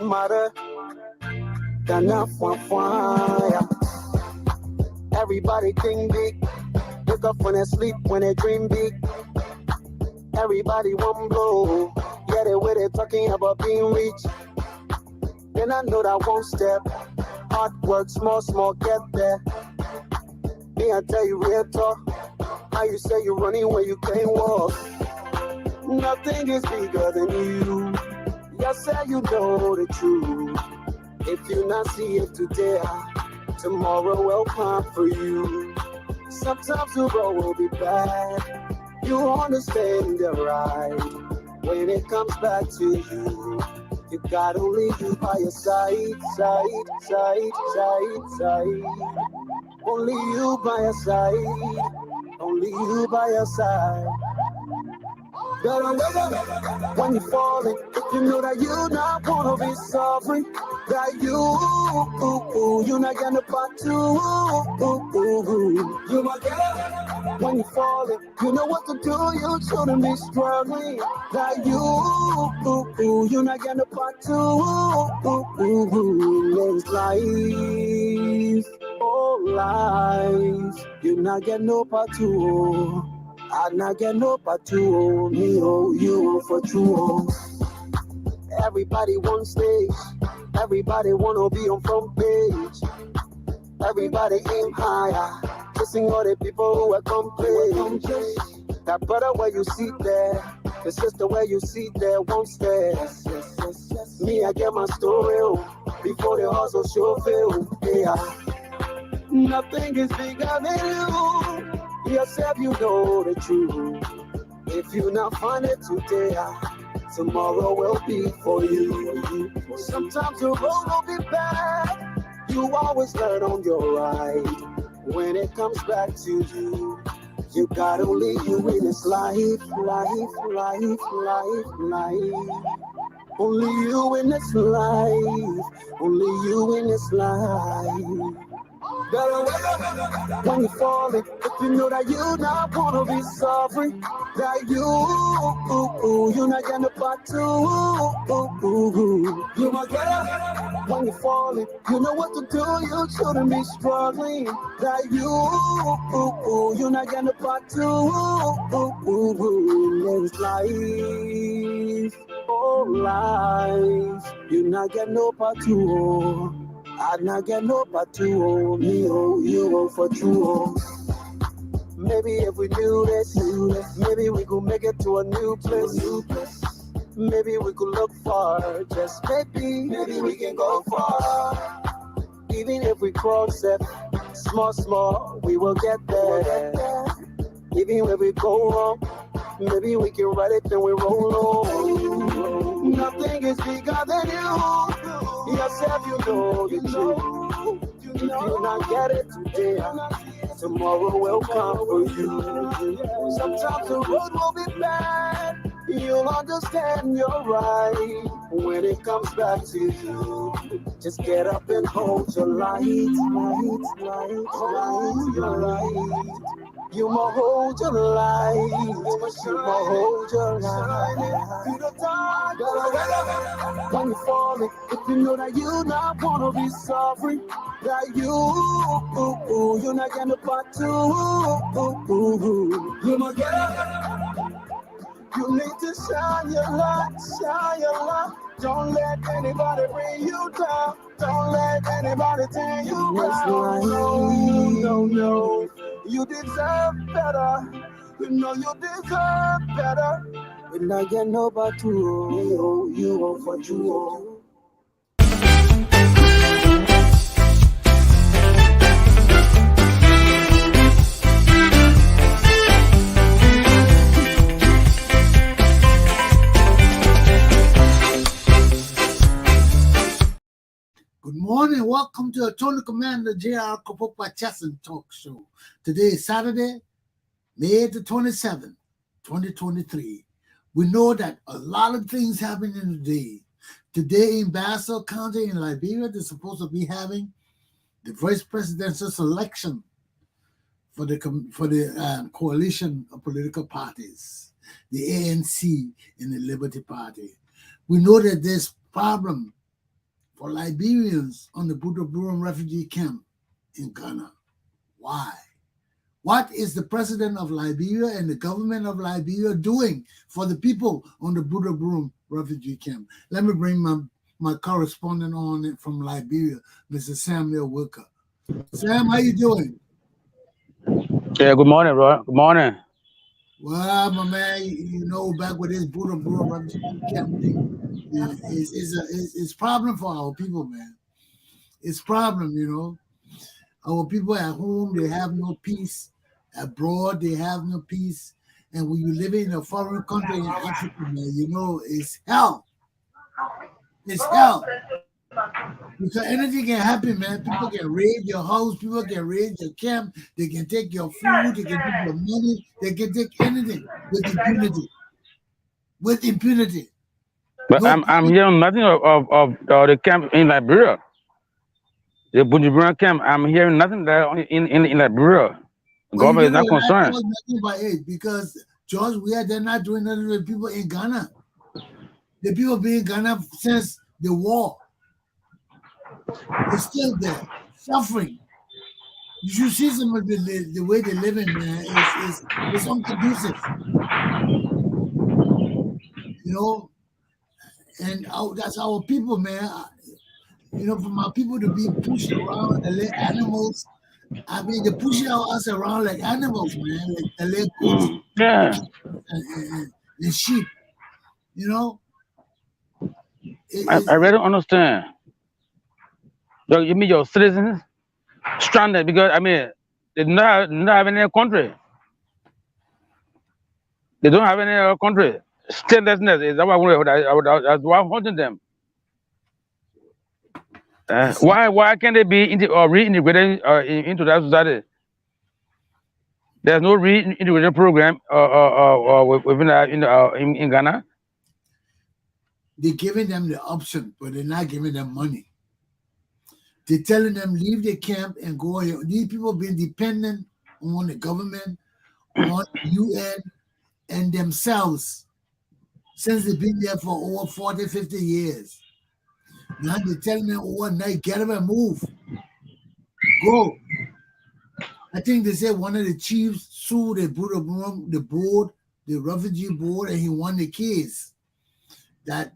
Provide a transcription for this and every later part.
smarter than a fire. Everybody think big, wake up when they sleep, when they dream big. Everybody one blow, yeah, they way they talking about being rich. Then I know that one step, hard work, small, get there. Me, I tell you real talk, how you say you're running when you can't walk. Nothing is bigger than you. You say you know the truth. If you not see it today, tomorrow will come for you. Sometimes the road will be bad. You understand the right. When it comes back to you, you got only you by your side. Only you by your side. Only you by your side. When you're falling, you know that you not wanna be suffering. That you're not gonna part two. You might get when you're falling, you know what to do. You shouldn't be struggling. That you're not gonna part two. It's life, oh life. You're not getting no part two. I not get no part two, me oh, you for true. Everybody one stage, everybody wanna be on front page. Everybody aim higher, kissing all the people who are complaining. That brother where you sit there, the sister where you sit there, won't stay. Me, I get my story before the hustle show fail. Yeah. Nothing is bigger than you. Yourself, you know the truth. If you not find it today, tomorrow will be for you. Sometimes the road will be bad. You always learn on your right. When it comes back to you, you got only you in this life. Only you in this life. Only you in this life. When you're falling, if you know that you not wanna be suffering, that you're not gonna part two. You might get up when you're falling, you know what to do, you shouldn't be struggling. That you're not gonna part two. It's life, oh life, you're not getting no part two. I not get no part two, me oh, you oh for true. Maybe if we do this, maybe we could make it to a new place. Maybe we could look far, just maybe we can go far. Even if we cross it, small, we will get there. Even if we go wrong, maybe we can write it, then we roll on. Nothing is bigger than you. Yourself, you know the truth. If you not get it today, tomorrow will come for you. Sometimes the road will be bad. You'll understand you're right when it comes back to you. Just get up and hold your light. Your light. You must hold your light. You must hold your light. When you're falling, if you know that you not wanna be suffering, that you're not gonna part two. You must get up. You need to shine your light. Don't let anybody bring you down. Don't let anybody tear you down. No. You deserve better. You know you deserve better. And I get nobody to you for you. Good morning. Welcome to Attorney Commander J.R. Glapohkpa Chesson Talk Show. Today is Saturday, May the 27th, 2023. We know that a lot of things happen in the day. Today in Basso County in Liberia, they're supposed to be having the vice presidential selection for the coalition of political parties, the ANC and the Liberty Party. We know that there's problem for Liberians on the Buduburam refugee camp in Ghana. Why? What is the president of Liberia and the government of Liberia doing for the people on the Buduburam refugee camp? Let me bring my correspondent on it from Liberia, Mr. Samuel Wilker. Sam, how you doing? Yeah, good morning, bro. Good morning. Well, my man, you know, back with this Buduburam refugee camp thing, it's problem for our people, man. It's problem, you know. Our people at home, they have no peace. Abroad, they have no peace. And when you live in a foreign country in Africa, man, you know, it's hell. It's hell. Because anything can happen, man. People can raid your house. People can raid your camp. They can take your food. They can take your money. They can take anything with impunity. With impunity. But no, I'm hearing nothing of the camp in Liberia. The Buduburam camp, I'm hearing nothing there in Liberia. The government is not concerned. Nothing about it because George Weah, they're not doing nothing with people in Ghana. The people being in Ghana since the war. They're still there, suffering. You should see some of the way they live in, man. It's unconducive. You know, and that's our people, man. You know, for my people to be pushed around and let animals, I mean, they're pushing us around like animals, man. Like they let goats and sheep, you know. I really don't understand. You mean your citizens stranded because, I mean, they don't have any country. They don't have any country. Statelessness is that what I'm wanting them. Why can't they be reintegrated into that society? There's no reintegration program within in Ghana. They're giving them the option, but they're not giving them money. They're telling them leave the camp and go here. These people been dependent on the government, on the UN, and themselves since they've been there for over 40, 50 years. Now they're telling them overnight, get up and move. Go. I think they said one of the chiefs sued the Buduburam, the board, the refugee board, and he won the case that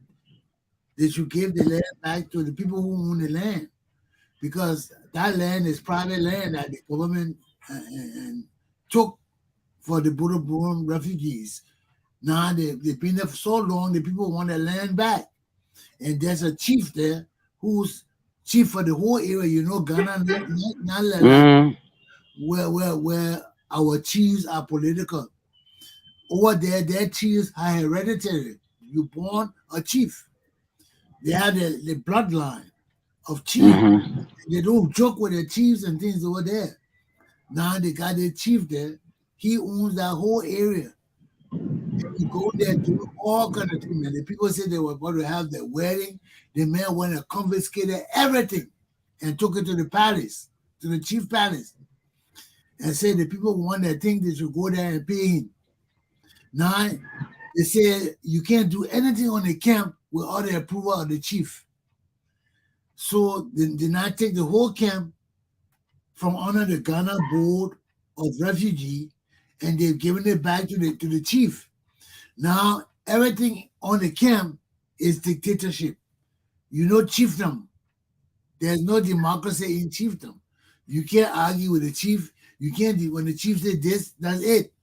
they should give the land back to the people who own the land. Because that land is private land that the government took for the Buduburam refugees. Now they've been there for so long, the people want their land back. And there's a chief there who's chief for the whole area, you know, Ghana, where our chiefs are political. Over there, their chiefs are hereditary. You're born a chief. They have the bloodline of chiefs. Mm-hmm. They don't joke with their chiefs and things over there. Now they got their chief there. He owns that whole area. You go there do all kind of things. And the people said they were about to have their wedding. The man went and confiscated everything and took it to the palace, to the chief palace, and said the people want their thing, they should go there and pay him. Now they said you can't do anything on the camp without the approval of the chief. So they did not take the whole camp from under the Ghana Board of Refugee, and they've given it back to the chief. Now everything on the camp is dictatorship. You know, chiefdom. There's no democracy in chiefdom. You can't argue with the chief. You can't. When the chief said this, that's it.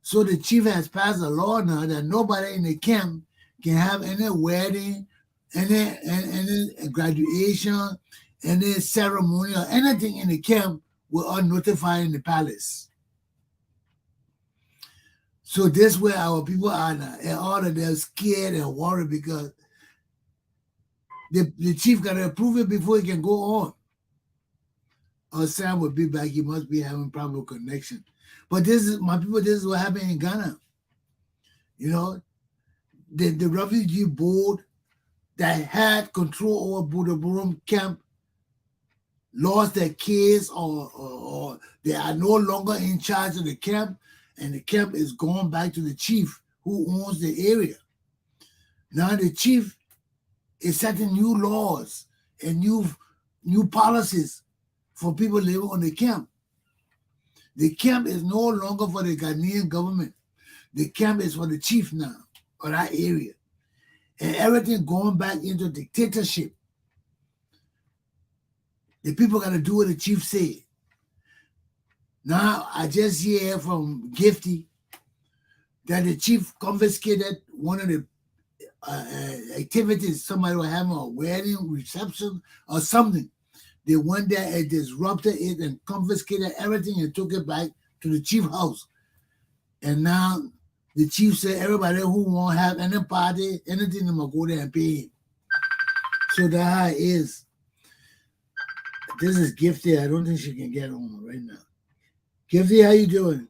So the chief has passed a law now that nobody in the camp can have any wedding, any graduation, any ceremony or anything in the camp without notifying the palace. So this way our people are now, and all of them scared and worried because the chief got to approve it before he can go on. Or Sam will be back. He must be having problem with connection. But this is my people. This is what happened in Ghana. You know, the refugee board that had control over Buduburam camp lost their case, or they are no longer in charge of the camp, and the camp is going back to the chief who owns the area. Now the chief is setting new laws and new policies for people living on the camp. The camp is no longer for the Ghanaian government. The camp is for the chief now, or that area. And everything going back into dictatorship. The people got to do what the chief said. Now, I just hear from Gifty that the chief confiscated one of the activities. Somebody was having a wedding reception or something. They went there and disrupted it and confiscated everything and took it back to the chief house. And now the chief said everybody who won't have any party, anything, they must go there and pay him. So that's how it is. This is Gifty. I don't think she can get on right now. Gifty, how you doing?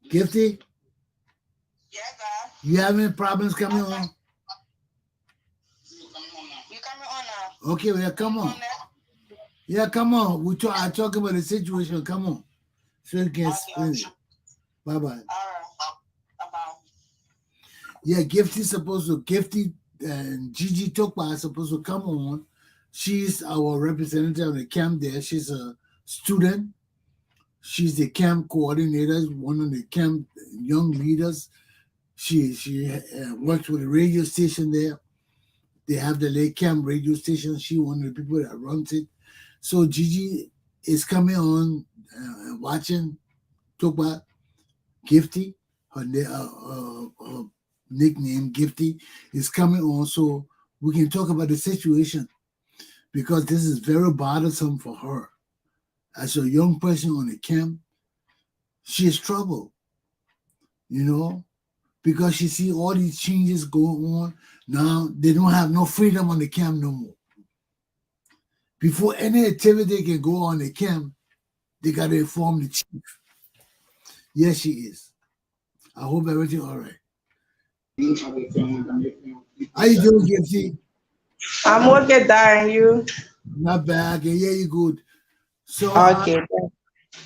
Gifty? Yeah, God. You have any problems coming on? You coming on now? Okay, well, come on. Yeah, come on. I talk about the situation. Come on. So you can explain it. Bye-bye. All right. Bye-bye. Yeah, Gifty and Gigi Tokpa are supposed to come on. She's our representative of the camp there. She's a student. She's the camp coordinator, one of the camp young leaders. She works with a radio station there. They have the Lake Camp radio station. She's one of the people that runs it. So Gigi is coming on, watching, talk about Gifty, her nickname Gifty is coming on, so we can talk about the situation, because this is very bothersome for her. As a young person on the camp, she is troubled, because she see all these changes going on. Now they don't have no freedom on the camp no more. Before any activity can go on the camp, they got to inform the chief. Yes, she is. I hope everything all right. How you doing, Gifty? I'm okay, darling. You? Not bad. I can hear you good. So, Okay.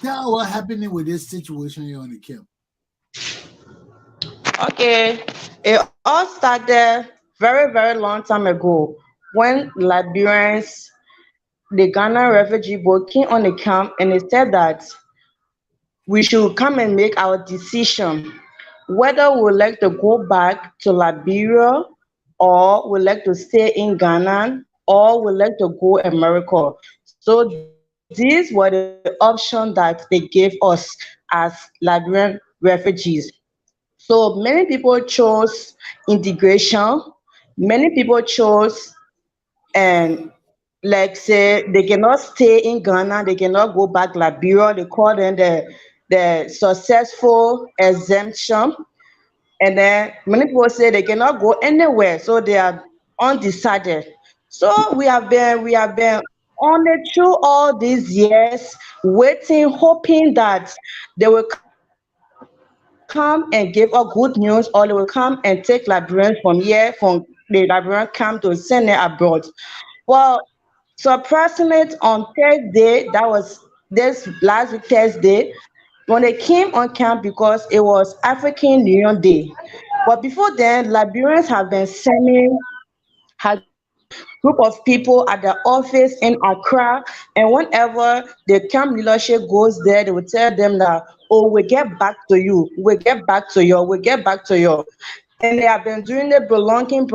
tell what happening with this situation here on the camp. Okay. It all started very, very long time ago when Liberians, the Ghana refugee board, came on the camp and they said that we should come and make our decision whether we would like to go back to Liberia or we like to stay in Ghana or we like to go America. So these were the options that they gave us as Liberian refugees. So many people chose integration. Many people chose and like say they cannot stay in Ghana, they cannot go back Liberia. They call them the successful exemption. And then many people say they cannot go anywhere, so they are undecided. So we have been on it through all these years, waiting, hoping that they will come and give us good news, or they will come and take Liberians from here, from the Liberian camp to send it abroad. Well, surprisingly, on Thursday, that was this last week Thursday, when they came on camp because it was African Union Day. But before then, Liberians have been sending had group of people at the office in Accra, and whenever the camp leadership goes there, they will tell them that, oh, we get back to you, we get back to you, we get back to you. And they have been doing the prolonging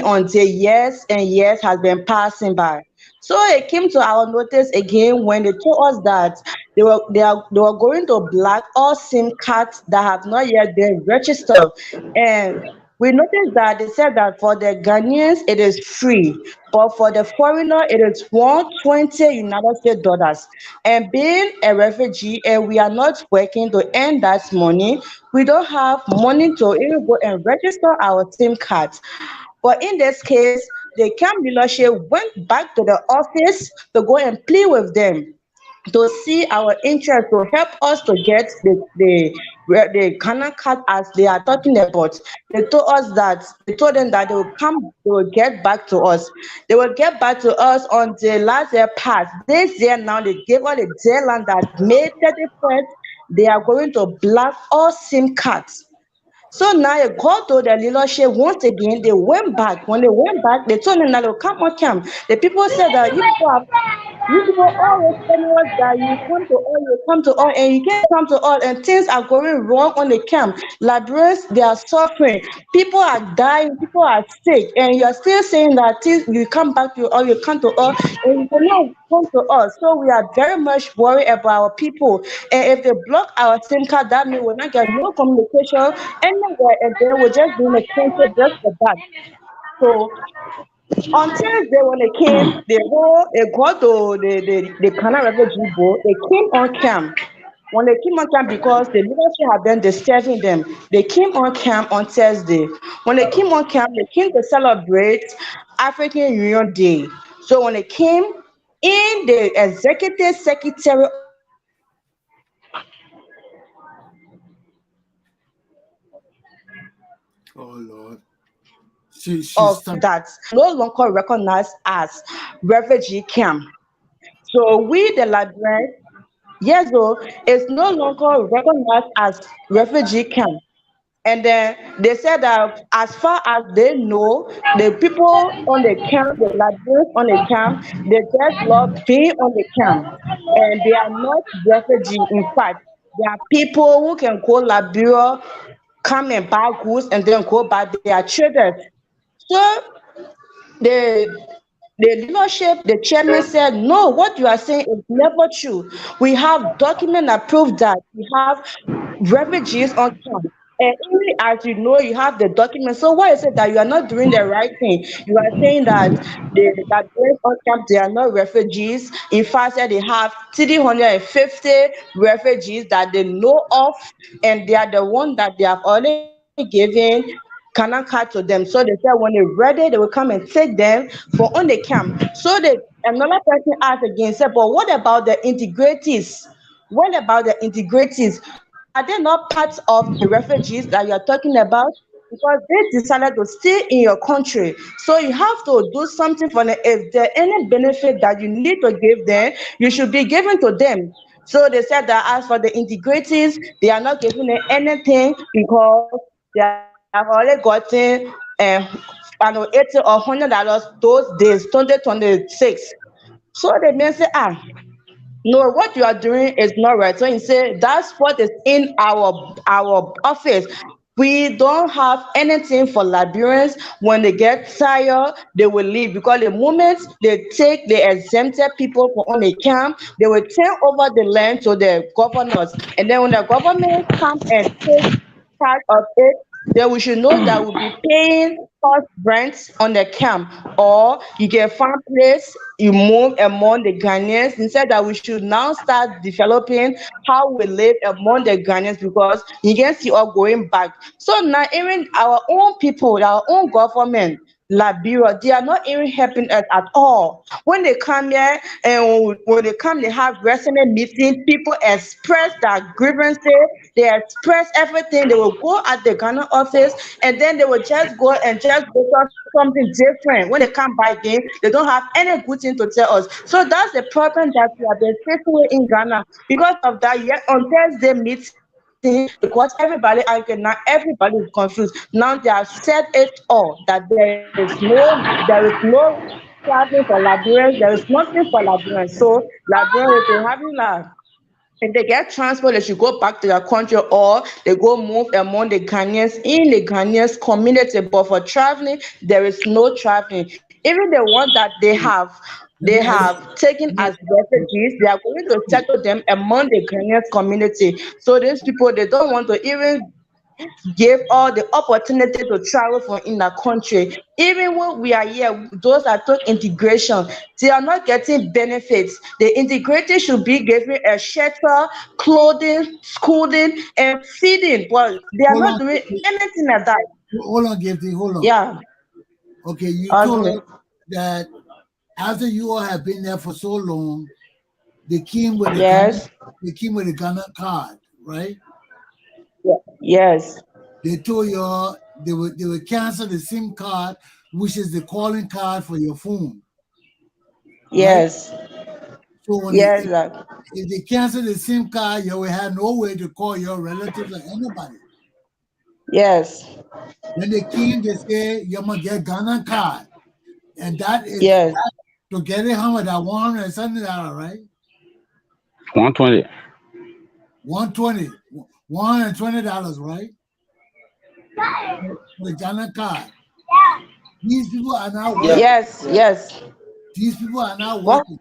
until years and years has been passing by. So it came to our notice again when they told us that they were going to block all SIM cards that have not yet been registered. And we noticed that they said that for the Ghanaians it is free, but for the foreigner it is 120 United States dollars. And being a refugee and we are not working to earn that money, we don't have money to even go and register our SIM cards. But in this case, the camp leadership went back to the office to go and plead with them to see our interest to help us to get the Ghana card as they are talking about. They told them that they will get back to us. They will get back to us on the last year past. This year now they gave us a deadline that May 31st they are going to block all SIM cards. So now they got to the leadership once again. They went back. When they went back, they told them that they'll come on camp. The people said that you people always telling us that you come to all, and you can't come to all, and things are going wrong on the camp. Librarians, they are suffering. People are dying. People are sick, and you are still saying that things, you come back to all, you come to all, and you will not come to us. So we are very much worried about our people. And if they block our SIM card, that means we'll not get no communication anywhere, and then we'll just be in a country just for that. So on Tuesday when they came, they got to the Ghana refugee boat. They came on camp. When they came on camp, because the leadership had been disturbing them, they came on camp on Thursday. When they came on camp, they came to celebrate African Union Day. So when they came in, the executive secretary of that Oh Lord. no longer recognized as refugee camp. So we, the Liberians, yes, so it's no longer recognized as refugee camp. And then they said that as far as they know, the people on the camp, the Liberians on the camp, they just love being on the camp. And they are not refugees. In fact, they are people who can go Liberia, come and buy goods, and then go back. They are traders. So the the leadership, the chairman said, no, what you are saying is never true. We have documents that prove that we have refugees on camp. And even as you know, you have the documents. So why is it that you are not doing the right thing? You are saying that that those on camp, they are not refugees. In fact, they have 350 refugees that they know of, and they are the one that they have already given Canaan card to them. So they said when they're ready, they will come and take them for on the camp. So another person asked again, said, but what about the integrities? What about the integrities? Are they not part of the refugees that you are talking about? Because they decided to stay in your country. So you have to do something for them. If there any benefit that you need to give them, you should be giving to them. So they said that as for the integrities, they are not giving them anything because they have already gotten I know $80 or $100 those days, 2026. So the men say, no, what you are doing is not right. So he said that's what is in our office. We don't have anything for Liberians. When they get tired, they will leave because the moment they take the exempted people from on the camp, they will turn over the land to the governors. And then when the government come and take part of it, then we should know that we'll be paying cost rent on the camp, or you can find place you move among the Ghanaians. Instead that we should now start developing how we live among the Ghanaians, because you can see all going back. So now even our own people, our own government, Liberia, they are not even helping us at all. When they come here and when they come, they have resident meeting. People express their grievances, they express everything. They will go at the Ghana office, and then they will just go and just go to something different. When they come back again, they don't have any good thing to tell us. So that's the problem that we have been facing with in Ghana. Because of that, yet on Thursday meeting, because everybody angry now, everybody is confused. Now they have said it all that there is no traveling for Liberians, there is nothing for Liberians. So Liberians, if they having if they get transport, they should go back to their country, or they go move among the Ghanaians in the Ghanaians community. But for traveling, there is no traveling. Even the ones that Let they me ask have taken you, as refugees, they are going to settle them among the Ghanaians community. So these people, they don't want to even give all the opportunity to travel from in the country. Even when we are here, those that took integration, they are not getting benefits. The integrated should be given a shelter, clothing, schooling, and feeding, but they are hold not on, doing anything like that. hold on, Gifty, hold on. Yeah. Okay, you told Okay. us that after you all have been there for so long, they came with a Ghana, Yes. they came with a Ghana card, right? Yes. They told you all they would cancel the SIM card, which is the calling card for your phone, right? Yes. So when Yes. if they cancel the SIM card, you will have no way to call your relatives or anybody. Yes. When they came, they say you must get Ghana card, and that is Yes. to get it how much? That $170, right? 120. 120, $120, right? For the Ghana card. These people are not working. Yes. Yes. These people are not What working.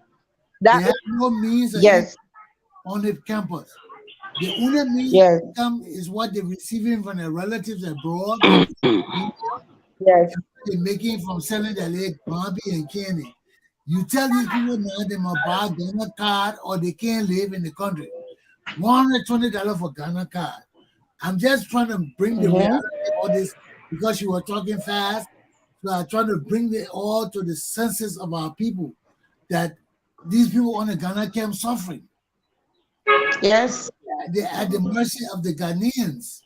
They that have no means of income yes. on the campus. The only means of Yes. income is what they're receiving from their relatives abroad, like Yes. they're making from selling their leg, Bobby and Kenny. You tell these people now they must buy a Ghana card or they can't live in the country. $120 for Ghana card. I'm just trying to bring the reality of all this because you were talking fast. So I'm trying to bring it all to the senses of our people that these people on the Ghana camp suffering. Yes. They're at the mercy of the Ghanaians.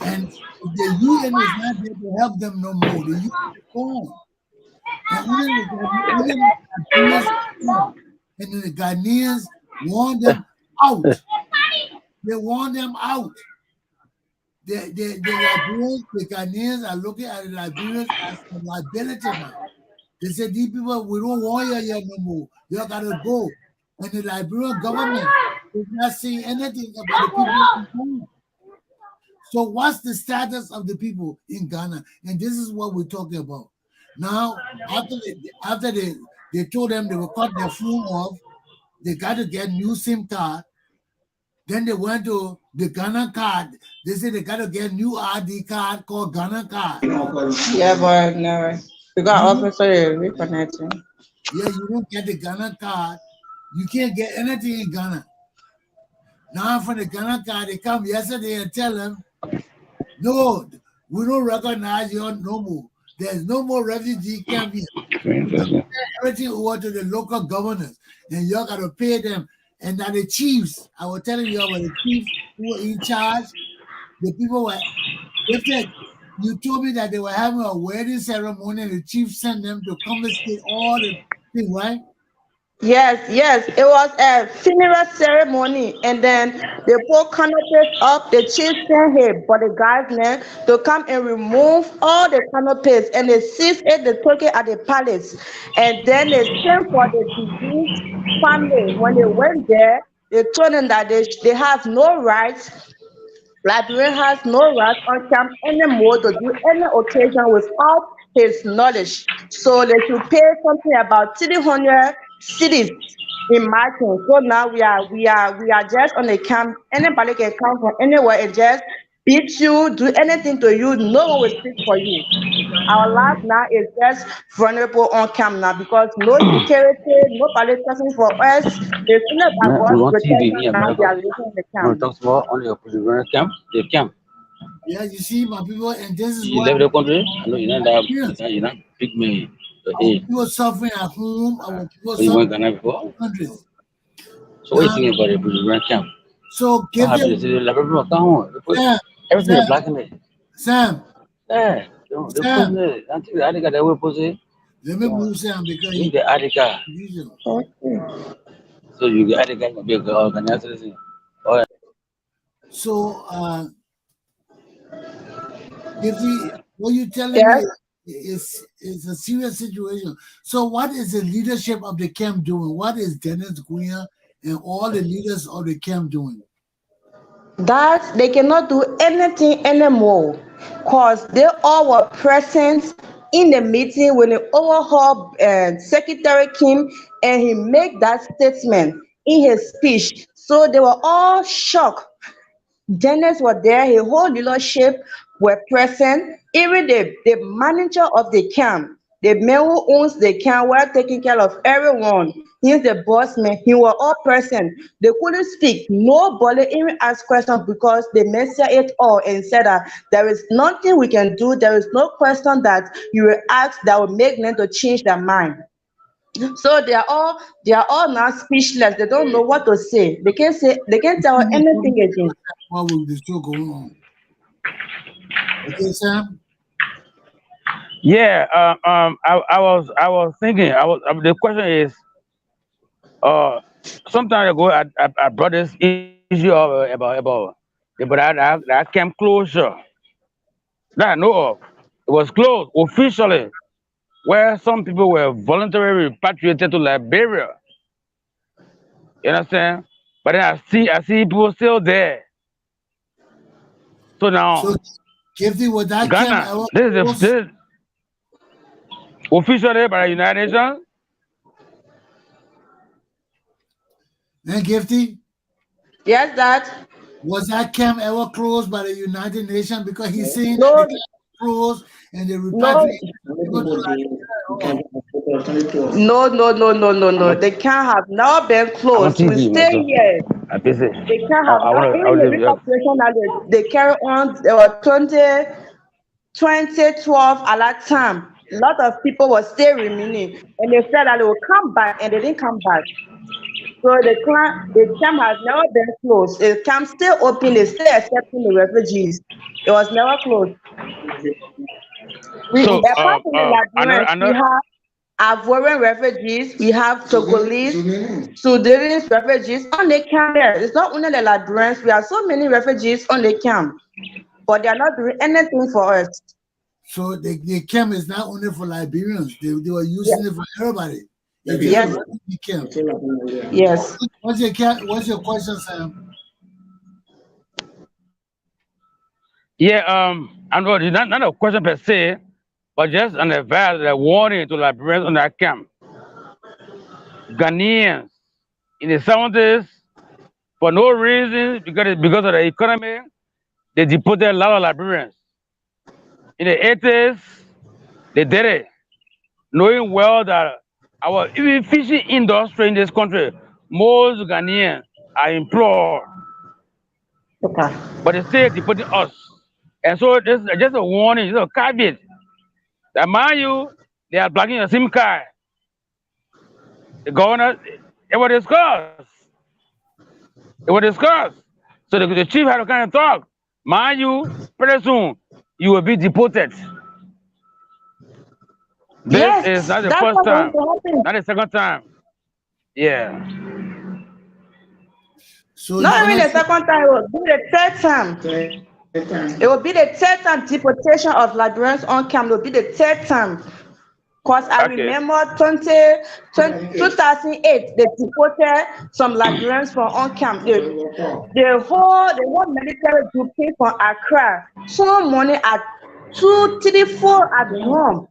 And the UN is not there to help them no more. The UN is gone. And only the Ghanaians come. And then the Ghanaians want them out. They want them out. The Liberians, the Ghanaians are looking at the Liberians as a liability now. They said, these people, we don't want you here no more. You gotta go. And the Liberian government is not saying anything about the people in Ghana. So what's the status of the people in Ghana? And this is what we're talking about. Now, after they told them they will cut their phone off, they got to get new SIM card. Then they went to the Ghana card. They said they got to get new ID card called Ghana card. Yeah, but no. We got You don't- officer reconnecting. Yeah, you don't get the Ghana card. You can't get anything in Ghana. Now from the Ghana card, they come yesterday and tell them, no, we don't recognize you no more. There's no more refugee camp here. Everything over to the local governors, and y'all got to pay them. And now the chiefs, I was telling you about the chiefs who were in charge. The people were, you told me that they were having a wedding ceremony, and the chief sent them to confiscate all the things, right? Yes, yes. It was a funeral ceremony, and then they put canopies up. The chief sent him, but the guys name to come and remove all the canopies, and they seized it. They took it at the palace, and then they sent for the deceased family. When they went there, they told them that they have no rights. Liberia has no right on camp anymore to do any occasion without his knowledge. So they should pay something about 300 cities in marking. So now we are just on the camp. Anybody can come from anywhere and just beat you, do anything to you. No one will speak for you. Our life now is just vulnerable on camp now because no security, no politician for us. It's only about We God's want TV protection in now we America. are living in the When camp. it talks about only a Buduburam camp, they camp. Yeah, you see, my people, and this is You what left the country, I know yes, you're not big me. our Hey, people suffering at home, our people so you suffering went Ghana in before? countries. So what Now, you think about the Buduburam camp? so What give happened? They them say the Liberia account. They put Sam, everything Sam, is black in it. Sam, Yeah, they put Sam. it. Until the Adika, they will put it. Let me move Sam because You he get Adika. confusion. Okay. So you get Adika, you be a organizer. Oh, yeah. So if what you're telling me Yes. is a serious situation. So what is the leadership of the camp doing? What is Dennis Weah and all the leaders of the camp doing? That they cannot do anything anymore because they all were present in the meeting when the overhaul secretary came and he made that statement in his speech. So they were all shocked. Dennis was there, his whole leadership were present, even the manager of the camp, the man who owns the camp, were taking care of everyone. He's the boss man, he was all present. They couldn't speak, nobody even asked questions because they mentioned it all and said that there is nothing we can do, there is no question that you will ask that will make them to change their mind. So they are all now speechless. They don't know what to say. They can't tell anything again. What will the show going on? Okay, Sam? Yeah, I was thinking. The question is, some time ago, I brought this issue of about that camp closure. that I know of. It was closed officially, where some people were voluntarily repatriated to Liberia. You understand? But then I see people still there. So now So, Gifty, was that camp Ghana, ever this is closed? officially by the United Nations. And Gifty, Yes, that. was that camp ever closed by the United Nations? Because he's saying that No, the camp closed and they no, repatriated people to Liberia. no. They can't have now been I'm on closed. We TV, man. stay So here. I'm busy. They can't have now. I Even the repatriation that they carry on, there were 2012 at that time. A lot of people were still remaining, and they said that they will come back, and they didn't come back. So the camp has never been closed. The camp still open. They still accepting the refugees. It was never closed. So Apart from the Liberians, we another have Ivorian refugees, we have Togolese, Sudanese refugees on the camp there. It's not only the Liberians, we have so many refugees on the camp, but they are not doing anything for us. So the camp is not only for Liberians, they were using it for everybody. Yes. Camp. Yes. What's your question, Sam? yeah, I know it's not a question per se, but just an advice, a warning to Liberians on that camp. Ghanaians in the 70s, for no reason, because of the economy, they deported a lot of Liberians. In the 80s, they did it, knowing well that our even fishing industry in this country, most Ghanaians are employed, Okay. but they still deporting us. And so this is just a warning, just a caveat that mind you, they are blocking your SIM card. The governor, it was discussed. It was discussed. So the chief had to kind of talk. Mind you, pretty soon you will be deported. This Yes, is not the that's first what's going time, to happen. not the second time. Yeah. So Not even the second time, it will be the third time. It will be the third time deportation of Liberians on camp. It will be the third time. Because I Okay. remember 2008, they deported some Liberians from on camp. The whole military group came from Accra. So morning at 2, 3, 4 at home.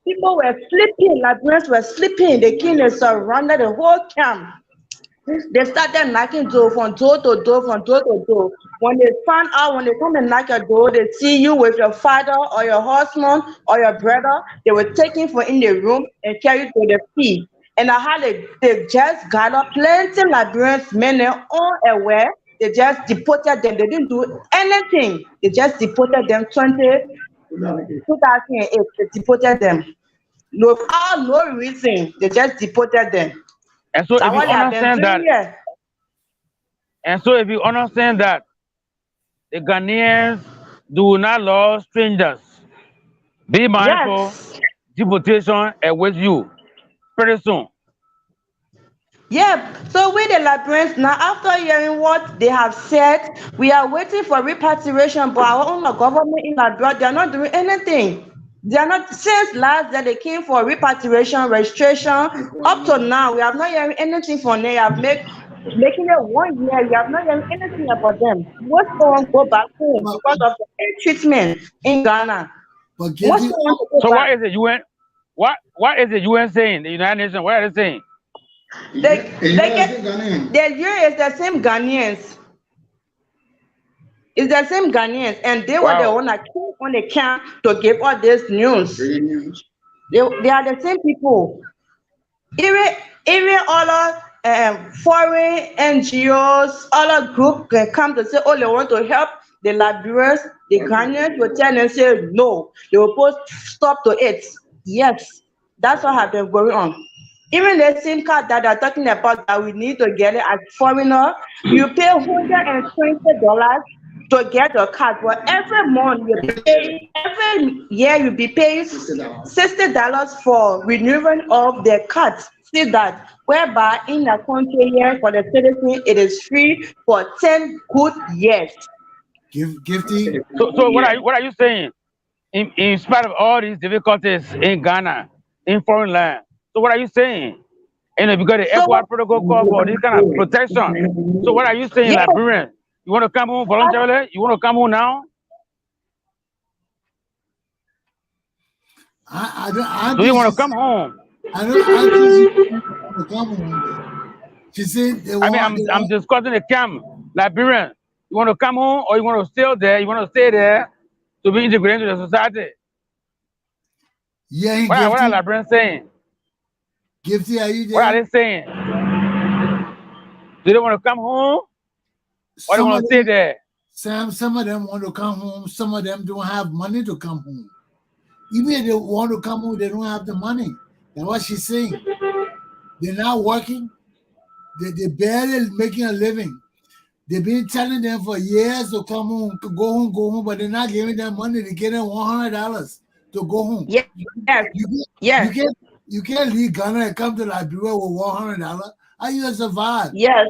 People were sleeping, Liberians were sleeping. The king surrounded the whole camp. They started knocking door from door to door, from door to door. When they found out, when they come and knock your door, they see you with your father or your husband or your brother, they were taken from in the room and carried to the field. And I had they just gathered plenty Liberians, men unaware. They just deported them. They didn't do anything. They just deported them 2008. They deported them. No reason. They just deported them. And so if That's you what they have been understand that, doing here. and so if you understand that the Ghanaians do not love strangers, be mindful, Yes. deportation awaits you pretty soon. Yeah. So with the Liberians now, after hearing what they have said, we are waiting for repatriation, but our own government in Liberia, they are not doing anything. They are not since last that they came for repatriation registration. Up to now, we have not hearing anything from them. You have making it 1 year. We have not hearing anything about them. Most of them go back home because of the treatment in Ghana. But Most of them want to go So back. what is the UN? What is the UN saying? The United Nations, what are they saying? The year is the same Ghanaians. It's the same Ghanaians, and they were the Wow. one that came on the camp to give all this news. They are the same people. Even all foreign NGOs, all group can come to say, oh, they want to help the Liberians. The Ghanaians will tell and say no. They will put stop to it. Yes, that's what has been going on. Even the SIM card that they're talking about that we need to get it as foreigner, you pay $120 to get your card. But every month every year you be paying $60 for renewing of the cards. See that, whereby in the country here for the citizen it is free for 10 good years. Gifty. So what are you saying? in spite of all these difficulties in Ghana, in foreign land. So what are you saying? Because the So ECOWAS protocol call for this kind of protection. So what are you saying, yes, Liberian? You want to come home voluntarily? You want to come home now? I Do you think want to come home? I think she want to come home. She said they I mean, want. I'm discussing the camp, Liberian. You want to come home or you want to stay there? You want to stay there to be integrated into the society? Yeah, he What are Gifty. Liberians saying? Gifty, are you What are there? they saying? Do they want to come home or they Some want of to stay them, there? Sam, some of them want to come home. Some of them don't have money to come home. Even if they want to come home, they don't have the money. That's what she's saying. They're not working. They're barely making a living. They've been telling them for years to come home, to go home, but they're not giving them money. They're getting $100 to go home. yes, You, yes, you can't leave Ghana and come to Liberia with $100. How you gonna survive? yes.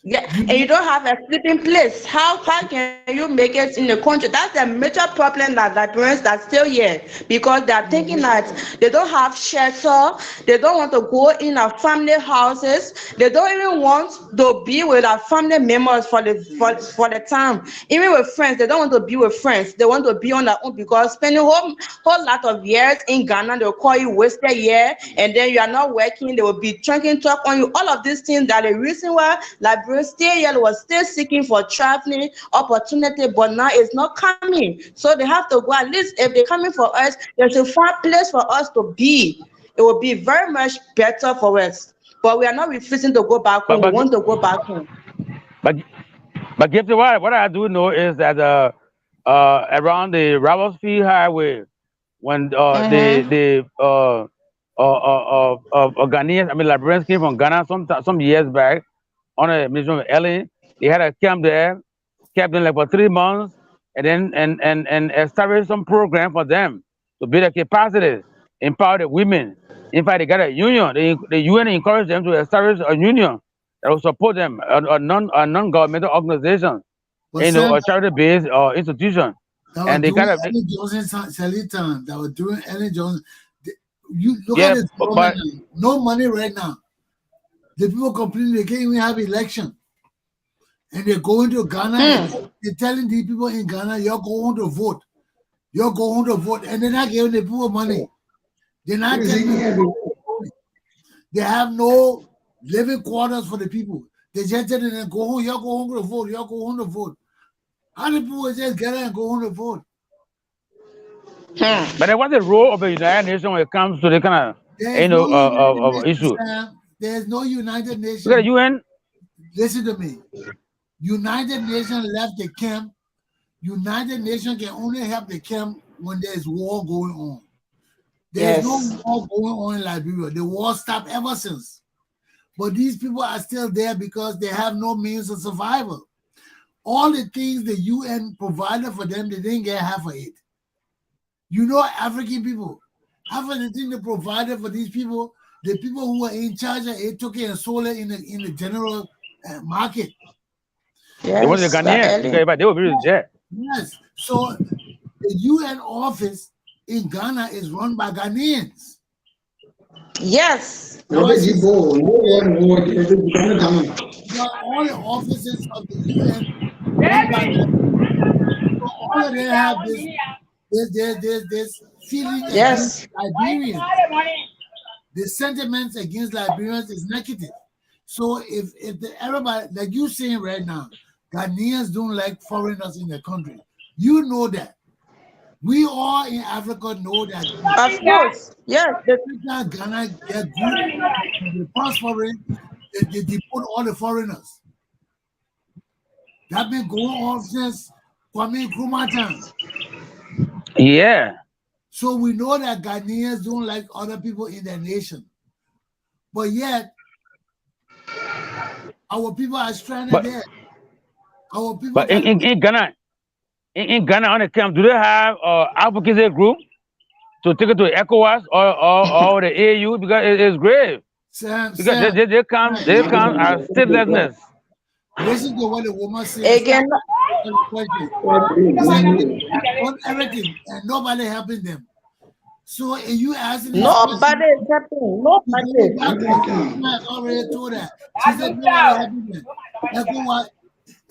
Yeah, and you don't have a sleeping place. How can you make it in the country? That's the major problem that Liberians are still here, because they are thinking that they don't have shelter, they don't want to go in our family houses, they don't even want to be with our family members for the time. Even with friends, they don't want to be with friends. They want to be on their own, because spending whole lot of years in Ghana, they'll call you wasted year, and then you are not working, they will be drinking talk on you. All of these things are the reason why Liberia still here was still seeking for traveling opportunity, but now it's not coming. So they have to go. At least if they're coming for us, they should find a place for us to be. It will be very much better for us. But we are not refusing to go back home. But We but want to go back home. but but Gifty, what I do know is that around the Ravelsfield Highway, when Mm-hmm. Ghanaians, I mean Liberians came from Ghana some years back on a mission with Ellen. They had a camp there, kept them like for 3 months, and then and established some program for them to build their capacities, empower the women. In fact, they got a union. The UN encouraged them to establish a union that will support them, a non-governmental organization, But Sam, a charity-based institution, that was and they doing got a Ellen Johnson time. That was doing Ellen Johnson. You look at yeah, this government now. No money right now. The people complaining they can't even have election. And they're going to Ghana and they're telling the people in Ghana, you're going to vote. You're going to vote. And they're not giving the people money. They're not telling them. They have no living quarters for the people. They just tell them, go home, you're going to vote, you're going to vote. How the people just get out and go home to vote? But what's the role of the United Nations when it comes to the kind of There's no United issue? Nations, Sam. There's no United Look at the Nations. UN. Listen to me. United Nations left the camp. United Nations can only help the camp when there's war going on. There's no war going on in Liberia. The war stopped ever since. But these people are still there because they have no means of survival. All the things the UN provided for them, they didn't get half of it. You know, African people, half of the thing they provided for these people, the people who were in charge of it took it and sold it in the general market. It was the Ghanaians because they were really jet. Yes. So the UN office in Ghana is run by Ghanaians. Yes. All the offices of the UN run by Ghanaians. So all of them have this feeling against Liberians. The sentiments against Liberians is negative. So if everybody, like you saying right now, Ghanaians don't like foreigners in the country. You know that. We all in Africa know that. Of course, yes. Ghana get good, they prospering, they deport all the foreigners. That been going on since Kwame Nkrumah time. Yeah. So we know that Ghanaians don't like other people in their nation. But yet, our people are stranded there. Our people. But in Ghana, in Ghana on the camp, do they have advocacy group to take it to ECOWAS or the AU? Because it's grave. Because they come as statelessness. Listen to what the woman says. Again, a question. He said they want everything and nobody helping them. So you asking this Nobody is helping. Nobody. I already told her. She said nobody helping them.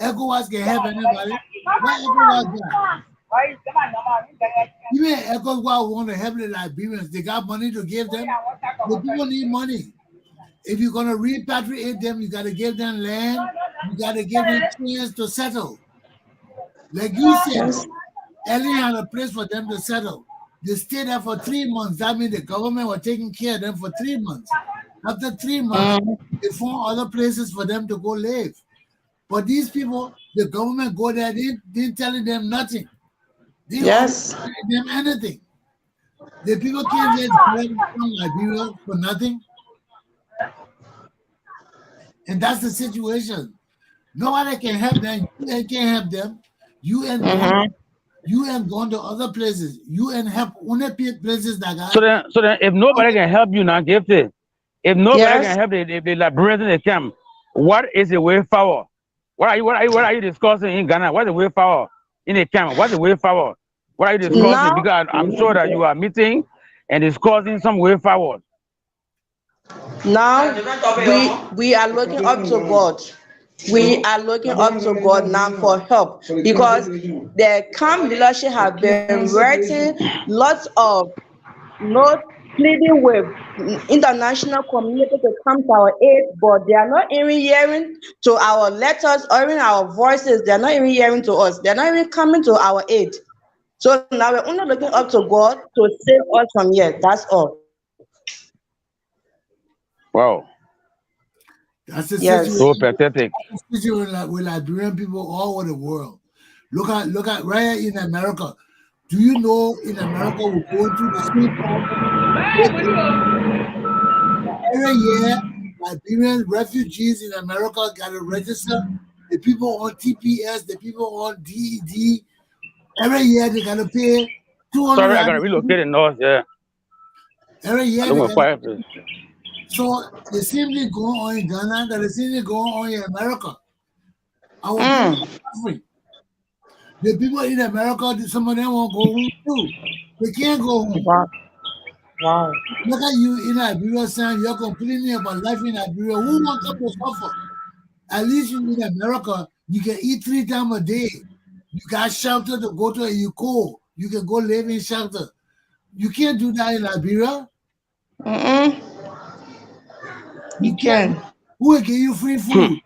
ECOWAS can help anybody. Why ECOWAS got? Even ECOWAS want to help the Liberians. They got money to give them. The people need money. If you're gonna repatriate them, you gotta give them land. You gotta give them chance to settle. Like you said, Ellie had a place for them to settle. They stayed there for 3 months. That means the government was taking care of them for 3 months. After 3 months, they found other places for them to go live. But these people, the government go there, they didn't telling them nothing. They Yes. don't tell them anything. The people can't just go from Liberia for nothing. And that's the situation. Nobody can help them. UN can't help them. UN gone to other places. UN help only places that got. So then, if nobody can help you now, give it. If nobody Yes. can help the Liberians in the camp, what is the way forward? What are you discussing in Ghana? What's the way forward in the camp? What's the way forward? What are you discussing? Now- Because I'm sure that you are meeting and discussing some way forward. Now we are looking up to God. We are looking up to God now for help because the camp leadership have been writing lots of notes pleading with international community to come to our aid, but they are not even hearing to our letters or even our voices. They are not even hearing to us. They are not even coming to our aid. So now we're only looking up to God to save us from here. That's all. Wow. That's the Yes. So situation. pathetic. With Liberian people all over the world. Look at right here in America. Do you know in America we're going through the same problem? Every year, Liberian refugees in America got to register. The people on TPS, the people on DED, every year they got to pay $200. Sorry, I gotta relocate in North. Yeah. Every year I they don't gotta quiet, please. So the same thing going on in Ghana, that the same thing going on in America. Our people are suffering. The people in America, some of them won't go home too. They can't go home. Wow. Look at you in Liberia saying you're complaining about life in Liberia. Who wants to go suffer? At least you in America, you can eat 3 times a day. You got shelter to go to and you cold. You can go live in shelter. You can't do that in Liberia. You can. Who will give you free food?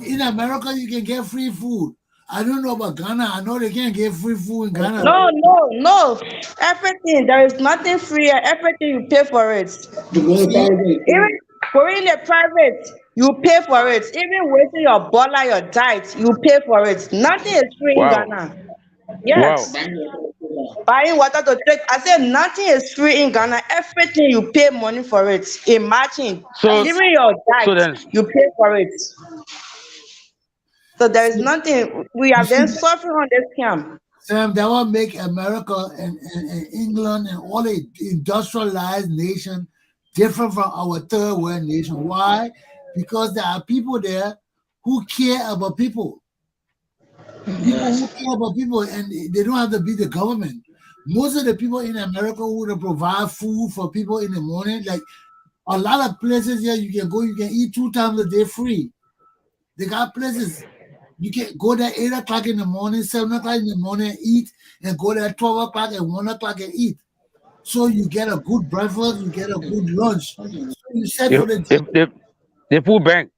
In America, you can get free food. I don't know about Ghana. I know they can't get free food in Ghana. No. Everything. There is nothing free. Everything you pay for it. Even going in the private, you pay for it. Even wasting your dollar, your diet, you pay for it. Nothing is free in Wow. Ghana. Yes. Buying water to drink. I said nothing is free in Ghana. Everything you pay money for it. Imagine. So- Even your so diet, then- you pay for it. So there is nothing. We are then suffering on this camp. Sam, that will make America and England and all the industrialized nation different from our third world nation. Why? Because there are people there who care about people. People who care about people, and they don't have to be the government. Most of the people in America who will provide food for people in the morning, like a lot of places here you can go, you can eat 2 times a day free. They got places. You can go there 8 o'clock in the morning, 7 o'clock in the morning, eat, and go there 12 o'clock and 1 o'clock and eat. So you get a good breakfast, you get a good lunch. So you set for The food bank.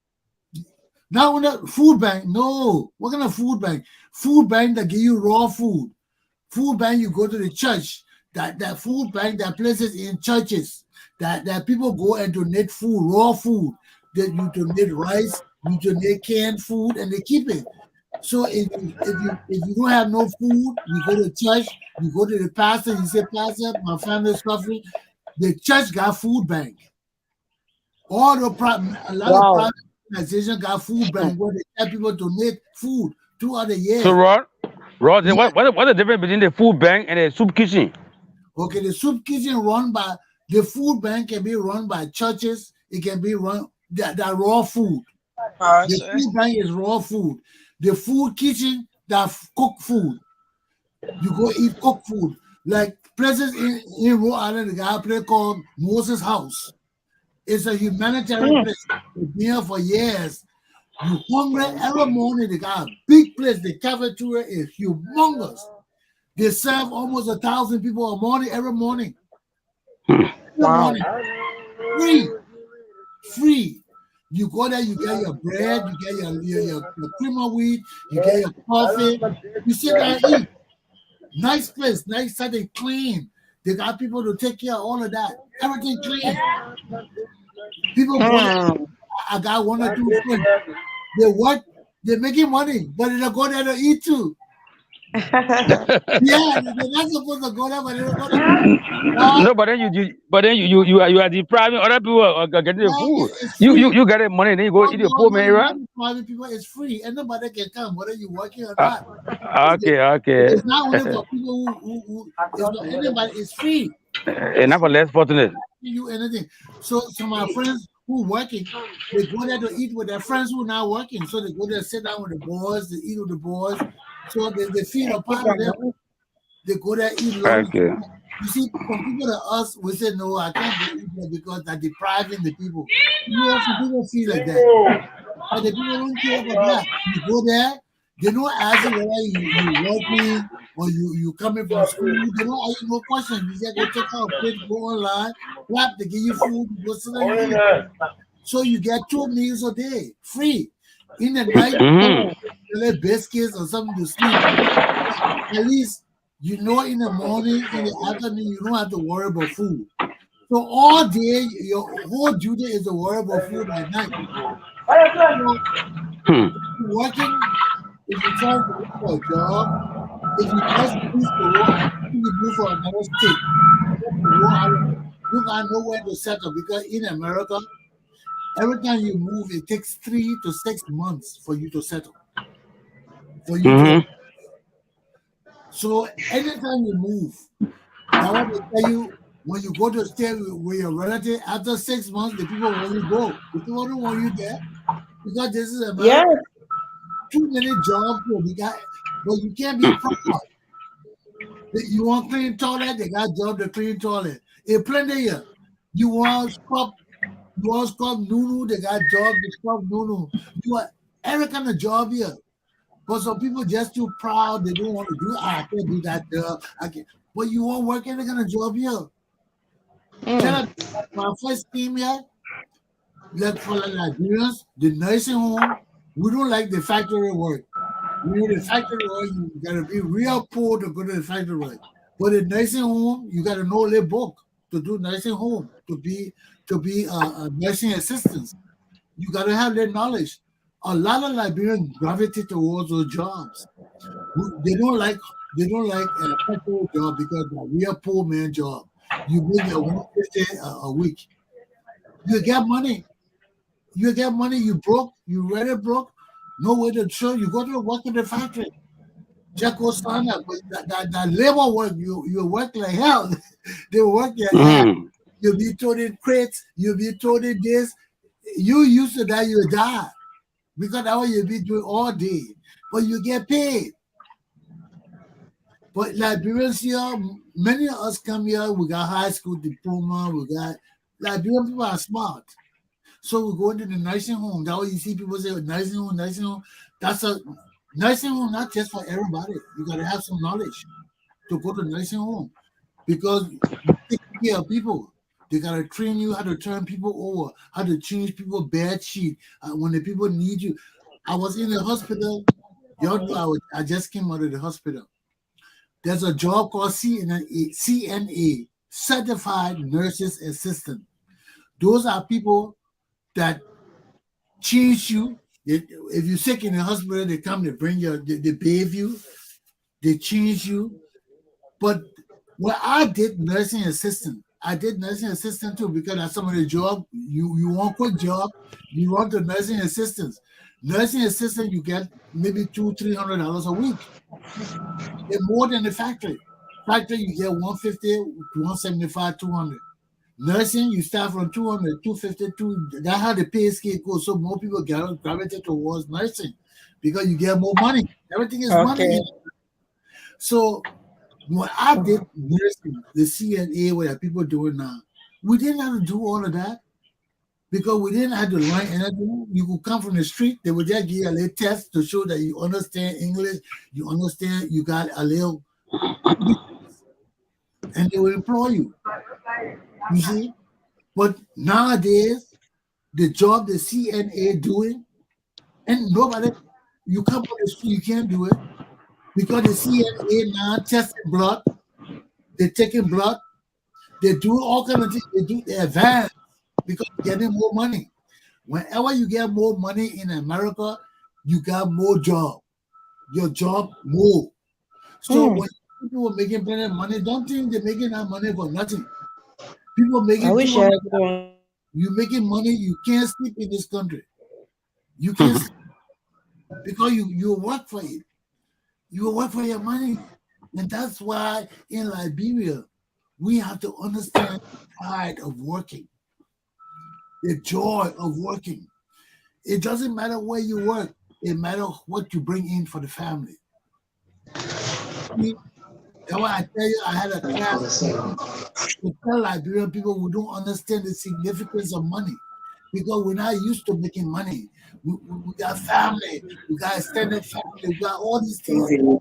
Now on the food bank, no. What kind of food bank? Food bank that give you raw food. Food bank, you go to the church. That food bank, that places in churches that people go and donate food, raw food. That you donate rice, you donate canned food, and they keep it. So if you don't have no food, you go to church, you go to the pastor, you say, Pastor, my family is suffering. The church got food bank. A lot of private organizations got food bank where they tell people to donate food throughout the year. So Rod, what's the difference between the food bank and the soup kitchen? Okay, the soup kitchen the food bank can be run by churches. It can be run that raw food. The food bank is raw food. the food kitchen that cook food. You go eat cooked food. Like places in Rhode Island, they got a place called Moses House. It's a humanitarian place. It's been here for years. You hungry every morning, they got a big place. The cafeteria is humongous. They serve almost 1,000 people a morning, every morning. Morning. Free. You go there, you get your bread, you get your cream of wheat, you get your coffee. You sit there and eat. Nice place, nice setting, clean. They got people to take care of all of that. Everything clean. People go, I got one or two friends. They work, they're making money, but they don't go there to eat too. Yeah, they're not supposed to go there, but they don't go there. No, but then you are depriving other people of getting the food. You get the money, then you go eat the poor man, right? Private people, it's free, and nobody can come whether you're working or not. Okay. It's not only for people who it's not anybody. It's free. Enough for less fortunate. You anything. So my friends who working, they go there to eat with their friends who are not working. So they go there, sit down with the boys, they eat with the boys. So they feed a part of them. They go there, eat lunch. Okay. You see, from people to us, we say, no, I can't go eat there because they're depriving the people. You know, some people feel like that. But the people don't care about that. You go there, they don't ask you whether you working or you coming from school. They don't ask you no question. You just go check out a plate, go online, clap, they give you food, you go sit down and eat. So you get 2 meals a day, free. In the night, you let biscuits or something to sleep. At least you know in the morning, in the afternoon, you don't have to worry about food. So all day, your whole duty is to worry about food at night. You're working, if you're trying to look for a job, if you just move to work, you move for another state. You got nowhere to settle because in America, every time you move, it takes 3 to 6 months for you to settle. For you to. So anytime you move, I want to tell you, when you go to stay with your relative, after 6 months, the people want you to go. The people don't want you there because this is America. Yeah. Too many jobs we got, but you can't be proud. You want clean toilet, they got job to clean toilet. In plenty here, you want scrub Nunu, they got job to scrub Nunu. You want every kind of job here. But some people just too proud, they don't want to do I can't do that job. I can't. But you won't work any kind of job here. My first team here, like for the Liberians, the nursing home, we don't like the factory work. You know, the factory work, you gotta be real poor to go to the factory work. But the nursing home, you gotta know the book to do nursing home, to be a nursing assistant. You gotta have that knowledge. A lot of Liberians gravitate towards those jobs. They don't like a factory job because they're a real poor man job. You make your 150 a week. You get money. You broke, you really broke, no way to show. You go to work in the factory. Just go stand up. But that labor work, you work like hell. They work your ass. You'll be thrown in crates, you'll be thrown in this. You used to that, you die. Because that's what you'll be doing all day. But you get paid. But Liberians here, many of us come here, we got high school diploma, Liberian people are smart. So we go into the nursing home. That's what you see people say, nursing home. That's a nursing home, not just for everybody. You gotta have some knowledge to go to nursing home. Because you take care of people. They gotta train you how to turn people over, how to change people bed sheet when the people need you. I was in the hospital. Y'all know I just came out of the hospital. There's a job called CNA, Certified Nurses Assistant. Those are people that change you. If you're sick in the hospital, they come, they bring you, they bathe you, they change you. But when I did nursing assistant too because that's some of the job. You want quick job, you want the nursing assistants. Nursing assistant, you get maybe $200-$300 a week. They're more than the factory. Factory, you get $150, $175, $200. Nursing, you start from $200, $250, that's how the pay scale goes. So more people gravitate towards nursing because you get more money. Everything is money. So when I did nursing, the CNA, what people doing now, we didn't have to do all of that because we didn't have to learn anything. You could come from the street, they would just give you a little test to show that you understand English, you understand, you got a little, and they will employ you. You see? But nowadays, the job the CNA doing, and nobody, you come on the street, you can't do it because the CNA now testing blood, they're taking blood, they do all kinds of things, they advance because you're getting more money. Whenever you get more money in America, you got more job. Your job more. So when people are making plenty of money, don't think they're making that money for nothing. People making you making money, you can't sleep in this country. You can't sleep because you work for it. You work for your money. And that's why in Liberia, we have to understand the pride of working, the joy of working. It doesn't matter where you work. It matters what you bring in for the family. That's why I tell you, I had a class to tell Liberian people who don't understand the significance of money because we're not used to making money. We got family, we got extended family, we got all these things. You go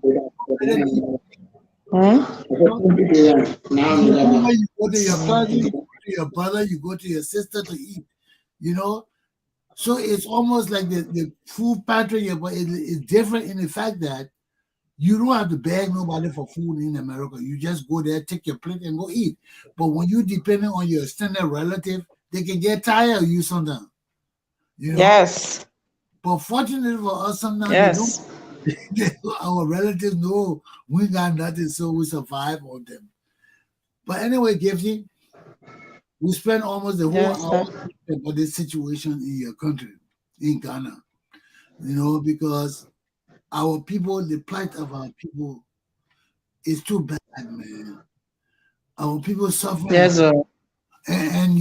to your brother, you go to your brother, you go to your sister to eat, you know. So it's almost like the food pantry, but it's different in the fact that you don't have to beg nobody for food in America. You just go there, take your plate, and go eat. But when you depending on your extended relative, they can get tired of you sometimes. You know? Yes. But fortunately for us, sometimes our relatives know we got nothing, so we survive on them. But anyway, Gifty, we spent almost the whole hour about this situation in your country, in Ghana. You know, because our people, the plight of our people is too bad, man. Our people suffer and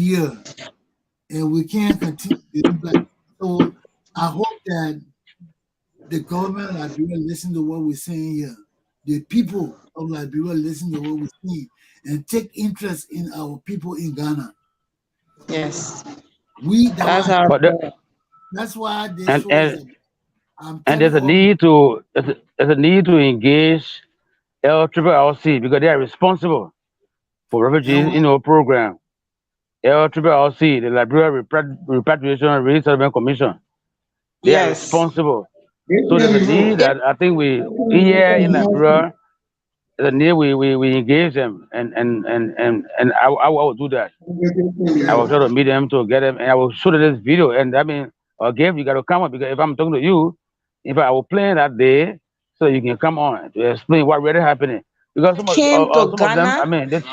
we can't continue to do that. So I hope that the government of Liberia listen to what we're saying here. The people of Liberia listen to what we're saying and take interest in our people in Ghana. Yes. That's why this show is and there's a need to engage LCCC because they are responsible for refugees in our program. LCCC, the Liberia Repatriation and Resettlement Commission, they are responsible. So there's a need that I think we here in Liberia, there's a need we engage them and I will do that. I will try to meet them to get them and I will show them this video. And I mean, again, you got to come up because if I'm talking to you, if I will play that day, so you can come on to explain what really happening. Because some of them, I mean, this.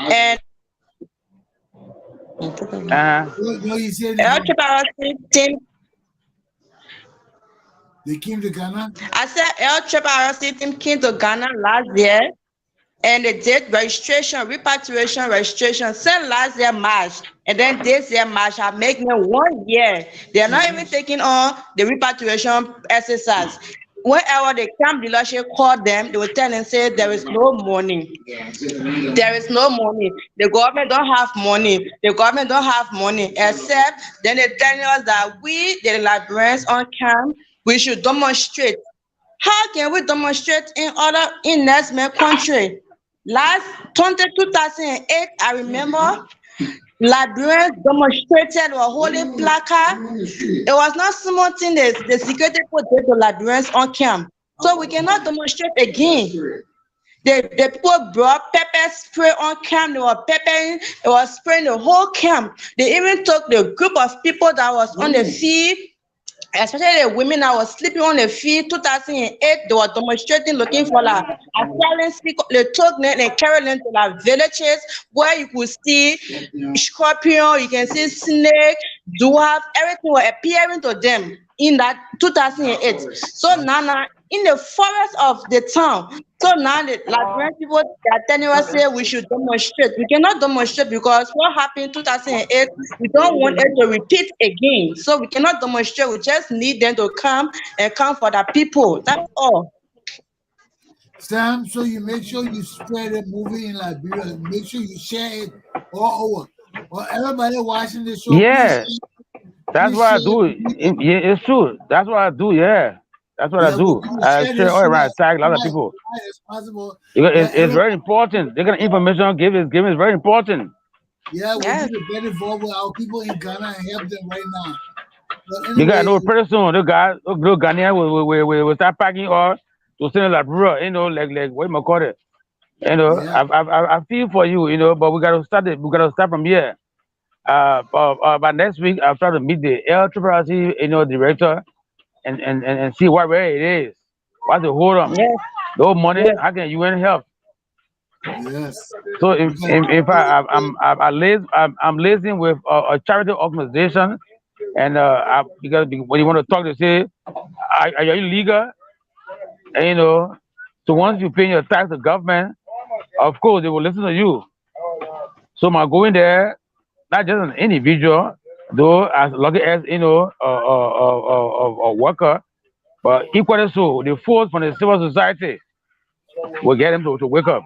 They came to Ghana? I said LCCC team came to Ghana last year and they did repatriation registration since last year March. And then this year March are making 1 year. They are not even taking on the repatriation exercise. Whenever the camp dealership called them, they would tell them, say, there is no money. There is no money. The government don't have money. The government don't have money, except then they tell us that we, the Liberians on camp, we should demonstrate. How can we demonstrate in other investment country? Last 2008, I remember, Liberians demonstrated or holding placard. It was not small thing the security put did to Liberians on camp. So we cannot demonstrate again. The people brought pepper spray on camp. They were peppering, they were spraying the whole camp. They even took the group of people that was on the field, especially the women that was sleeping on the field. 2008, they were demonstrating, looking for like asylum seekers. They took them and carried them to like villages where you could see scorpion, you can see snake, dwarf, everything was appearing to them in that 2008. So now in the forest of the town. So now the Liberian people they are telling us say we should demonstrate. We cannot demonstrate because what happened in 2008, we don't want it to repeat again. So we cannot demonstrate. We just need them to come and come for the people. That's all. Sam, so you make sure you spread the movie in Liberia. Make sure you share it all over. Well, everybody watching this show, Yeah, that's please what I share do. it. Yeah, it's true. That's what I do. Yeah, that's what I Yeah, we do. need to I share share this all show around. as Tag a lot of high people. as possible. Because That it's very everybody, important. They get information. Giving is very important. yeah, we Yes. need to get involved with our people in Ghana and help them right now. But Because I anyway, know pretty soon the guys, the Ghanaian will start packing all to send Liberia. You know, like what you call it. You know, yeah, I feel for you. You know, but we gotta start it. We gotta start from here. By next week, I'll try to meet the LCCC, director, and see where it is. What's the hold on? Yes. No money. Yes. How can UN help? yes. So We got to if I'm liaising with a charity organization, and because when you want to talk, they say, are you legal? And, so once you pay your tax to government, of course they will listen to you. So my going there, not just an individual, though as lucky as a worker, but equally so, the force from the civil society will get them to wake up.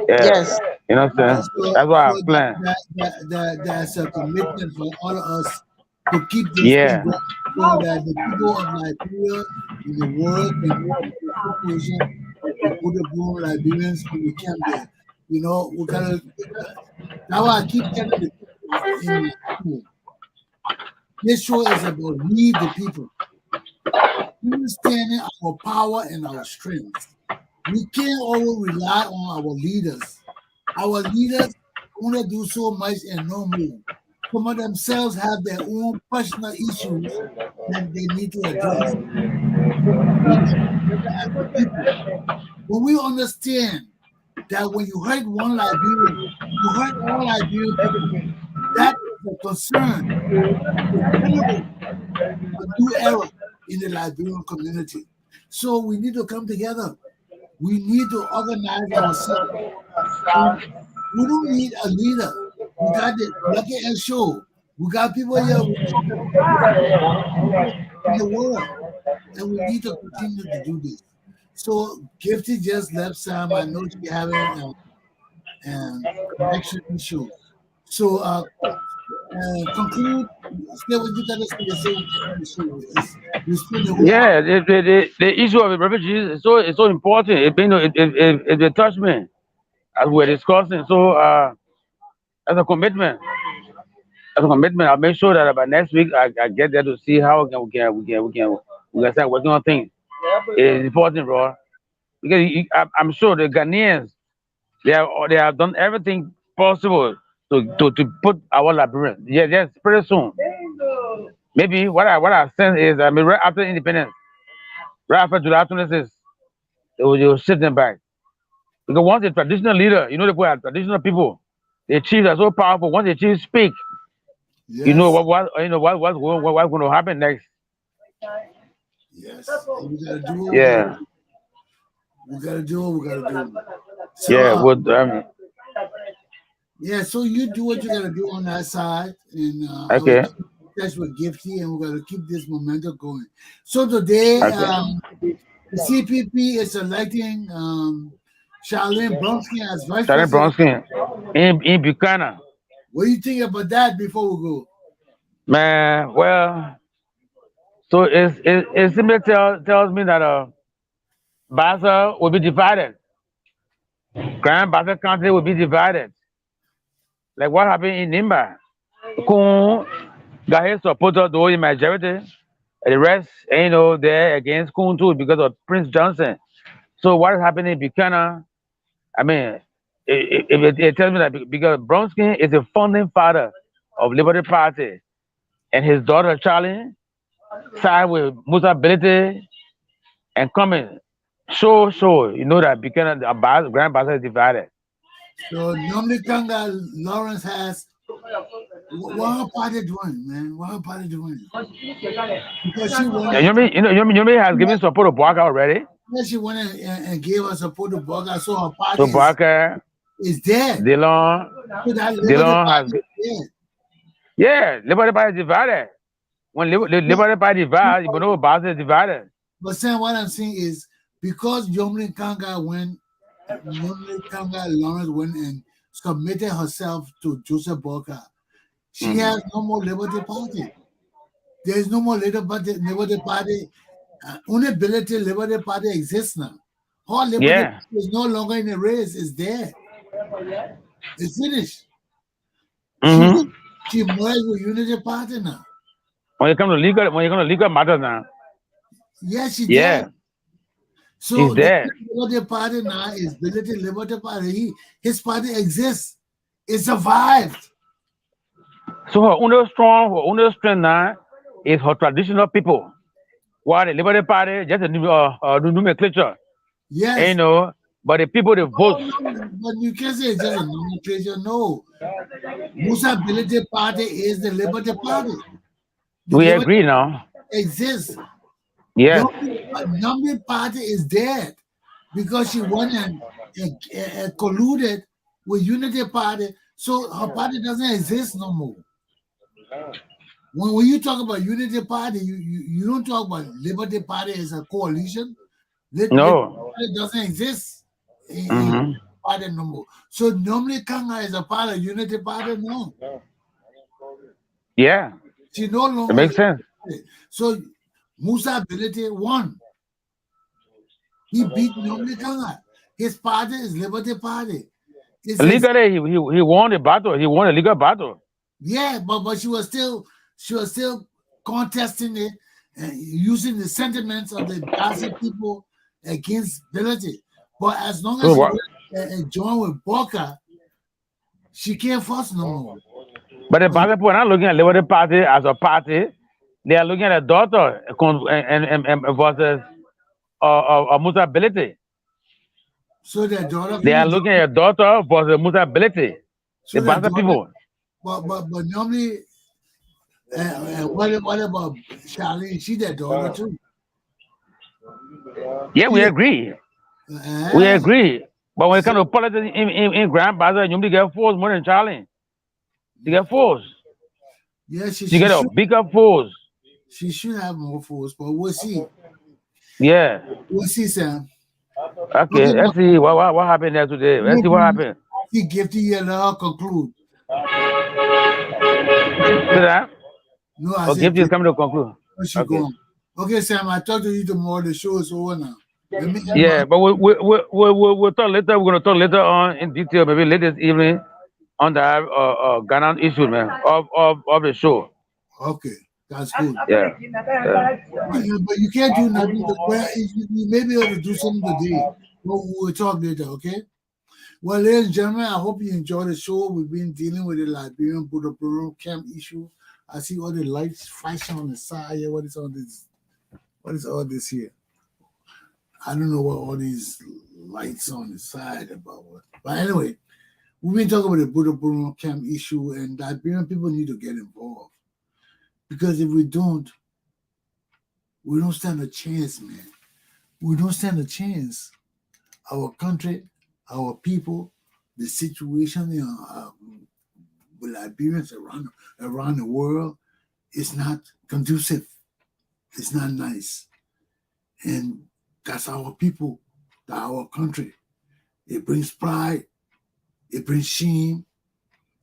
Yeah, Yes. you know what I'm saying? yeah, That's what I so plan. that's a commitment for all of us to keep this thing Yeah, going so that the people of Liberia in the world can know the situation of the Buduburam Liberians when we come there. We gotta. Now I keep telling the people in my school, this show is about we, the people, understanding our power and our strengths. We can't always rely on our leaders. Our leaders only do so much and no more. Some of themselves have their own personal issues that they need to address. So we need to come together as a people. When we understand that when you hurt one Liberian, you hurt all Liberian people, that is a concern that will generate a new era in the Liberian community. So we need to come together. We need to organize ourselves. And we don't need a leader. We got the Lucky and Show. We got people here who talk about people in the world. And we need to continue to do this. So Gifty just left Sam. I know she having connection issue. So conclude, say what you gotta say, say what you gotta say. We spend the whole hour. yeah. The issue of the refugees is so important. It touched me as we're discussing. So as a commitment, I'll make sure that by next week I get there to see how we can start working on things. It's important, bro, because I'm sure the Ghanaians they have done everything possible to put our Liberians. Yeah, yes, pretty soon. Maybe what I sense is right after independence, right after July 26th, they will shift them back. Because once a traditional leader, the people are traditional people, the chiefs are so powerful. Once the chiefs speak, you know Yes, what's going to happen next. yes. And we gotta do what we gotta Yeah, do. We gotta do what we gotta do. So yeah. With yeah, so you do what you gotta do on that side, and I will okay, keep in touch with Gifty, and we're gonna keep this momentum going. So today, okay. the CPP is electing Charlene Bronsky as vice Charlie president. Bronski in Buchanan, What do you think about that before we go? man. Well, so it simply tells me that Baza will be divided. Grand Baza County will be divided. Like what happened in Nimba. Kun got his supporter though in majority. And the rest, they're against Kun too because of Prince Johnson. So what is happening in Buchanan? I mean, it tells me that because Bronsky is the founding father of Liberty Party, and his daughter Charlie side with Musa Bility and coming. So you know that Buchanan, the Grand Baza is divided. So normally Karnga-Lawrence has What her party doing, man? What her party doing? Because she went. Nyonblee has given support to Buaka already. Yeah, she went and gave her support to Buaka, so her party So Buaka is dead. Dillon has. Yeah, Liberty Party divided. When Liberty Party divided, you know, Basa is divided. But Sam, what I'm saying is because Nyonblee Karnga-Lawrence went and submitted herself to Joseph Boakai, she has no more Liberty Party. There is no more Liberty Party. Only Bility Liberty Party exists now. Her Liberty is no longer in the race. It's there. It's finished. She merged with Unity Party now. When you come to legal matters now. Yes, she did. So she's dead. The Liberty Party now is Bility Liberty Party. His party exists. It survived. So her only strength now is her traditional people. While the Liberty Party just a nomenclature. Yes. You know, but the people they vote. But you can't say it's just a nomenclature. No. Musa Bility Party is the Liberty Party. We agree now. Exists. Yes. Nyonblee Party is dead because she went and colluded with Unity Party, so her party doesn't exist no more. When you talk about Unity Party, you don't talk about Liberty Party as a coalition. Liberty Party doesn't exist in party no more. So Nyonblee Karnga is a part of Unity Party now. Yeah. She no longer. It makes sense. So Musa Bility won. He beat Nyonblee Karnga. His party is Liberty Party. Legally, he won the battle. He won a legal battle. Yeah, but she was still contesting it and using the sentiments of the Gaza people against Bility. But as long as she joined with Boakai, she can't force no more. But the Gaza people are not looking at Liberty Party as a party. They are looking at a daughter and versus Musa Bility. So their daughter. They are looking at a daughter versus Musa Bility. So the Gaza people. But normally, what about Charlene? She their daughter too. Yeah, we agree. We agree. But when it comes to politics in Grand Bazaar, Nyonblee get force more than Charlene. She get force. Yeah, she get a bigger force. She should have more force, but we'll see. Yeah. We'll see, Sam. Okay, let's see what happened there today. Let's see what happened. He Gifty here now conclude. See that? No, I said Gifty is coming to conclude. Okay, Sam, I'll talk to you tomorrow. The show is over now. Yeah, but we'll talk later. We're gonna talk later on in detail, maybe later this evening, on the Ghana issue, man, of the show. Okay, that's good. Yeah. But you can't do nothing. You may be able to do something today. We'll talk later, okay? Well, ladies and gentlemen, I hope you enjoy the show. We've been dealing with the Liberian Buduburam camp issue. I see all the lights flashing on the side here. What is all this? What is all this here? I don't know what all these lights on the side about. But anyway, we've been talking about the Buduburam camp issue, and Liberian people need to get involved. Because if we don't stand a chance, man. We don't stand a chance. Our country, our people, the situation with Liberians around the world is not conducive. It's not nice. And that's our people, our country. It brings pride. It brings shame.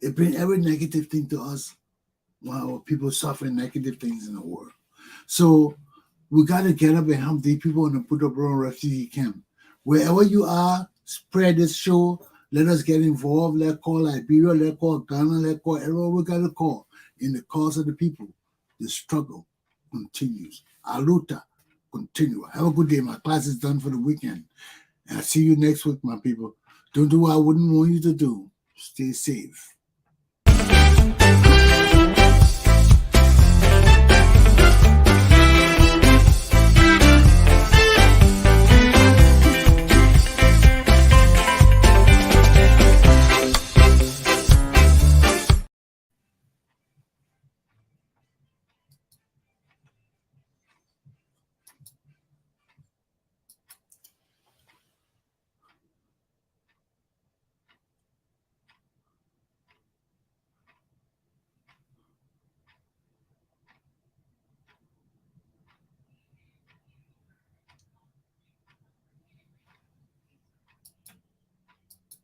It brings every negative thing to us when our people suffering negative things in the world. So we got to get up and help the people in the Buduburam refugee camp. Wherever you are, spread this show. Let us get involved. Let's call Liberia. Let's call Ghana. Let's call everyone we got to call in the cause of the people. The struggle continues. Aluta continue. Have a good day. My class is done for the weekend. And I'll see you next week, my people. Don't do what I wouldn't want you to do. Stay safe.